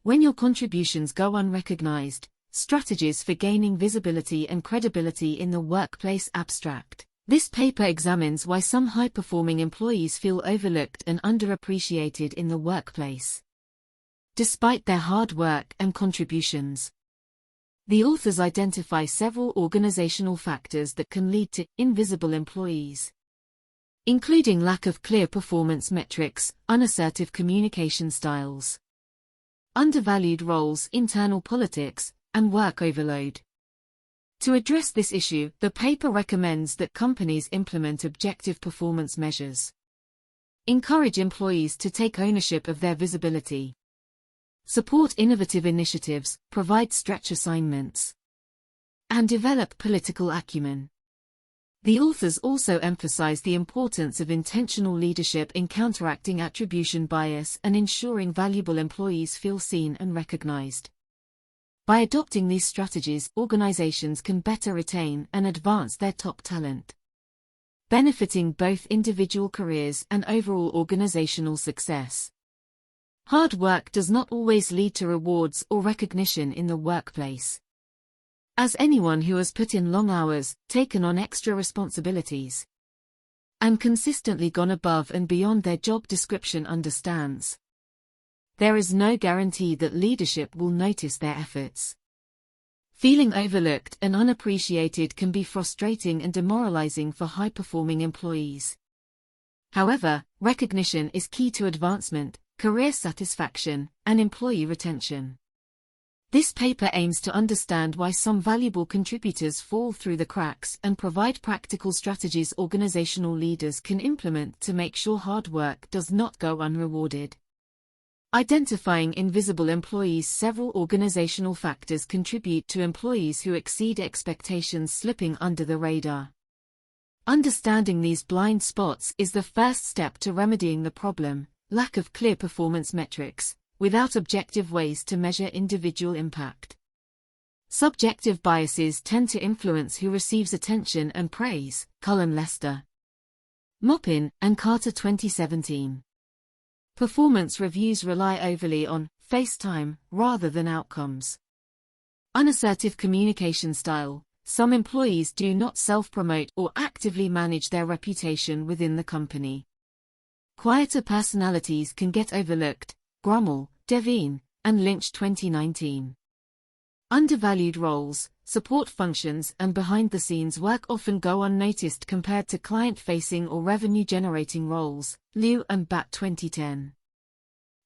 When your contributions go unrecognized, strategies for gaining visibility and credibility in the workplace. Abstract. This paper examines why some high-performing employees feel overlooked and underappreciated in the workplace, despite their hard work and contributions. The authors identify several organizational factors that can lead to invisible employees, including lack of clear performance metrics, unassertive communication styles, undervalued roles, internal politics, and work overload. To address this issue, the paper recommends that companies implement objective performance measures, encourage employees to take ownership of their visibility, support innovative initiatives, provide stretch assignments, and develop political acumen. The authors also emphasize the importance of intentional leadership in counteracting attribution bias and ensuring valuable employees feel seen and recognized. By adopting these strategies, organizations can better retain and advance their top talent, benefiting both individual careers and overall organizational success. Hard work does not always lead to rewards or recognition in the workplace, as anyone who has put in long hours, taken on extra responsibilities, and consistently gone above and beyond their job description understands. There is no guarantee that leadership will notice their efforts. Feeling overlooked and unappreciated can be frustrating and demoralizing for high-performing employees. However, recognition is key to advancement, career satisfaction, and employee retention. This paper aims to understand why some valuable contributors fall through the cracks and provide practical strategies organizational leaders can implement to make sure hard work does not go unrewarded. Identifying invisible employees. Several organizational factors contribute to employees who exceed expectations slipping under the radar. Understanding these blind spots is the first step to remedying the problem: lack of clear performance metrics, without objective ways to measure individual impact. Subjective biases tend to influence who receives attention and praise. Cullen Lester, Mopin, and Carter 2017. Performance reviews rely overly on face time rather than outcomes. Unassertive communication style. Some employees do not self-promote or actively manage their reputation within the company. Quieter personalities can get overlooked. Grummel, Devine, and Lynch 2019. Undervalued roles. Support functions and behind-the-scenes work often go unnoticed compared to client-facing or revenue-generating roles. Liu and Bat 2010.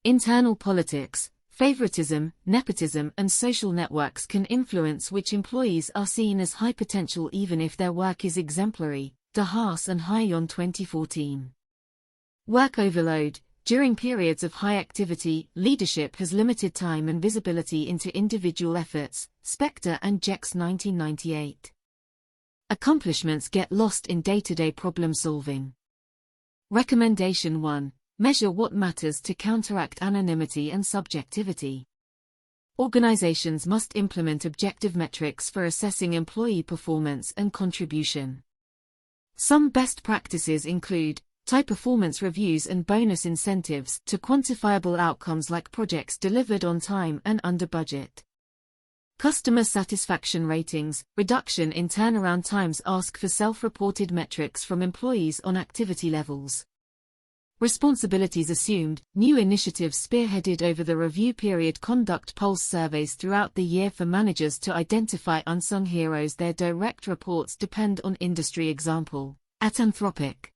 Internal politics. Favoritism, nepotism, and social networks can influence which employees are seen as high potential even if their work is exemplary. De Haas and Hyon 2014. Work overload. During periods of high activity, leadership has limited time and visibility into individual efforts. Spector and Jex 1998. Accomplishments get lost in day-to-day problem solving. Recommendation 1. Measure what matters to counteract anonymity and subjectivity. Organizations must implement objective metrics for assessing employee performance and contribution. Some best practices include tie performance reviews and bonus incentives to quantifiable outcomes like projects delivered on time and under budget. Customer satisfaction ratings, reduction in turnaround times. Ask for self-reported metrics from employees on activity levels. Responsibilities assumed. New initiatives spearheaded over the review period. Conduct pulse surveys throughout the year for managers to identify unsung heroes. Their direct reports depend on industry. Example: at Anthropic,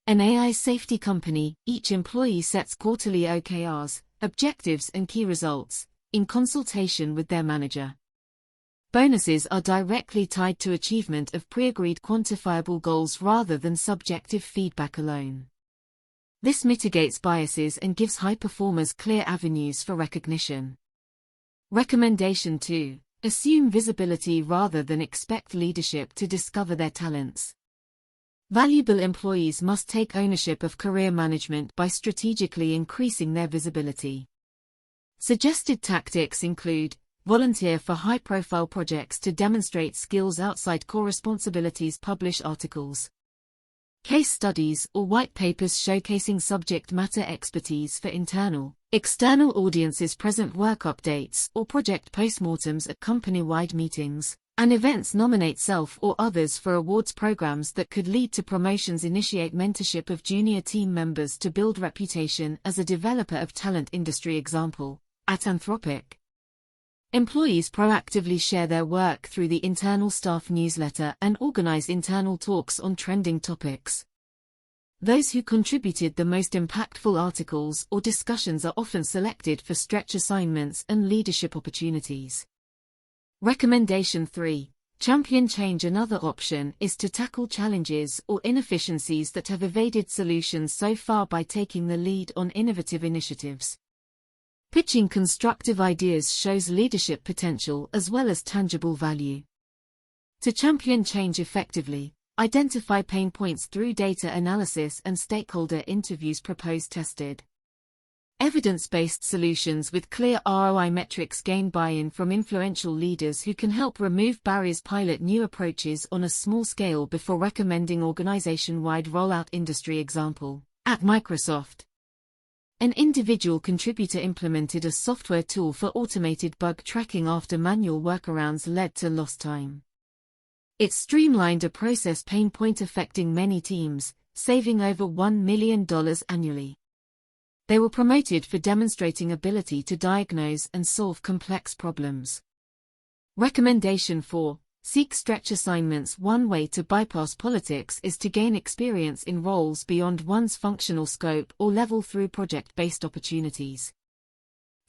an AI safety company, each employee sets quarterly OKRs, objectives and key results, in consultation with their manager. Bonuses are directly tied to achievement of pre-agreed quantifiable goals rather than subjective feedback alone. This mitigates biases and gives high performers clear avenues for recognition. Recommendation 2. Assume visibility rather than expect leadership to discover their talents. Valuable employees must take ownership of career management by strategically increasing their visibility. Suggested tactics include: volunteer for high-profile projects to demonstrate skills outside core responsibilities, publish articles, Case studies or white papers showcasing subject matter expertise for internal, external audiences, present work updates or project postmortems at company-wide meetings, and events nominate self or others for awards programs that could lead to promotions, initiate mentorship of junior team members to build reputation as a developer of talent. Industry example, at Anthropic. Employees proactively share their work through the internal staff newsletter and organize internal talks on trending topics. Those who contributed the most impactful articles or discussions are often selected for stretch assignments and leadership opportunities. Recommendation 3. Champion change. Another option is to tackle challenges or inefficiencies that have evaded solutions so far by taking the lead on innovative initiatives. Pitching constructive ideas shows leadership potential as well as tangible value. To champion change effectively, identify pain points through data analysis and stakeholder interviews. Propose tested, evidence-based solutions with clear ROI metrics. Gain buy-in from influential leaders who can help remove barriers. Pilot new approaches on a small scale before recommending organization-wide rollout. Industry example, at Microsoft. An individual contributor implemented a software tool for automated bug tracking after manual workarounds led to lost time. It streamlined a process pain point affecting many teams, saving over $1 million annually. They were promoted for demonstrating ability to diagnose and solve complex problems. Recommendation 4. Seek stretch assignments. One way to bypass politics is to gain experience in roles beyond one's functional scope or level through project-based opportunities.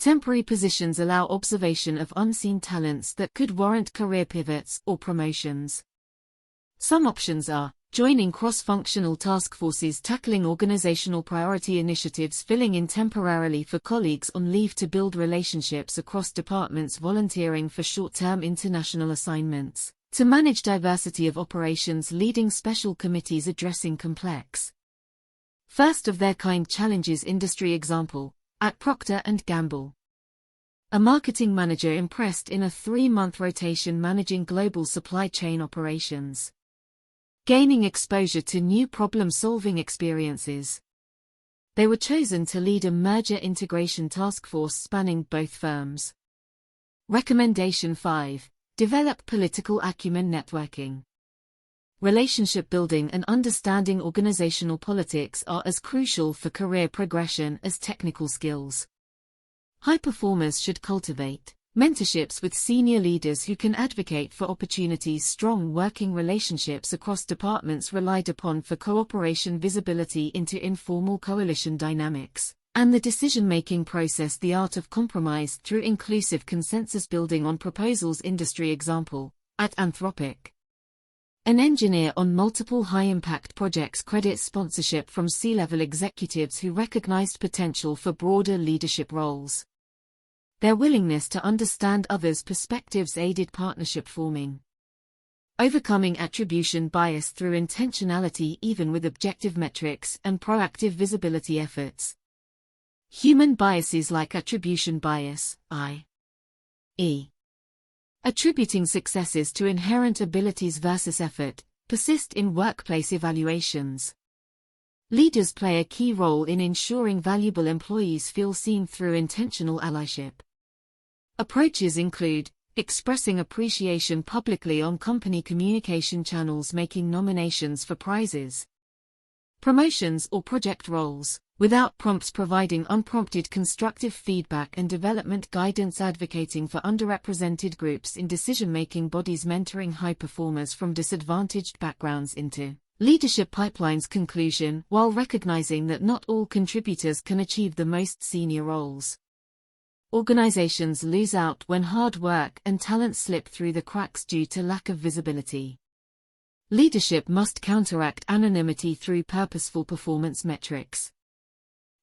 Temporary positions allow observation of unseen talents that could warrant career pivots or promotions. Some options are joining cross-functional task forces tackling organizational priority initiatives, filling in temporarily for colleagues on leave to build relationships across departments, volunteering for short-term international assignments, to manage diversity of operations, leading special committees addressing complex, first-of-their-kind challenges. Industry example, at Procter & Gamble. A marketing manager impressed in a 3-month rotation managing global supply chain operations, gaining exposure to new problem-solving experiences. They were chosen to lead a merger integration task force spanning both firms. Recommendation 5. Develop political acumen. Networking, relationship building and understanding organizational politics are as crucial for career progression as technical skills. High performers should cultivate mentorships with senior leaders who can advocate for opportunities. Strong working relationships across departments relied upon for cooperation, visibility into informal coalition dynamics, and the decision-making process. The art of compromise through inclusive consensus building on proposals. Industry example, at Anthropic. An engineer on multiple high-impact projects credits sponsorship from C-level executives who recognized potential for broader leadership roles. Their willingness to understand others' perspectives aided partnership forming. Overcoming attribution bias through intentionality even with objective metrics and proactive visibility efforts. Human biases like attribution bias, i.e., attributing successes to inherent abilities versus effort, persist in workplace evaluations. Leaders play a key role in ensuring valuable employees feel seen through intentional allyship. Approaches include expressing appreciation publicly on company communication channels, making nominations for prizes, promotions or project roles, without prompts, providing unprompted constructive feedback and development guidance, advocating for underrepresented groups in decision-making bodies, mentoring high performers from disadvantaged backgrounds into leadership pipelines. Conclusion: while recognizing that not all contributors can achieve the most senior roles, organizations lose out when hard work and talent slip through the cracks due to lack of visibility. Leadership must counteract anonymity through purposeful performance metrics,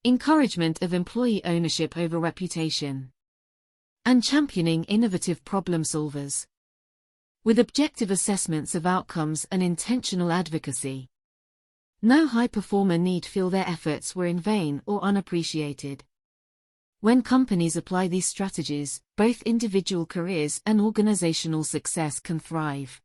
encouragement of employee ownership over reputation, and championing innovative problem solvers, with objective assessments of outcomes and intentional advocacy. No high performer need feel their efforts were in vain or unappreciated. When companies apply these strategies, both individual careers and organizational success can thrive.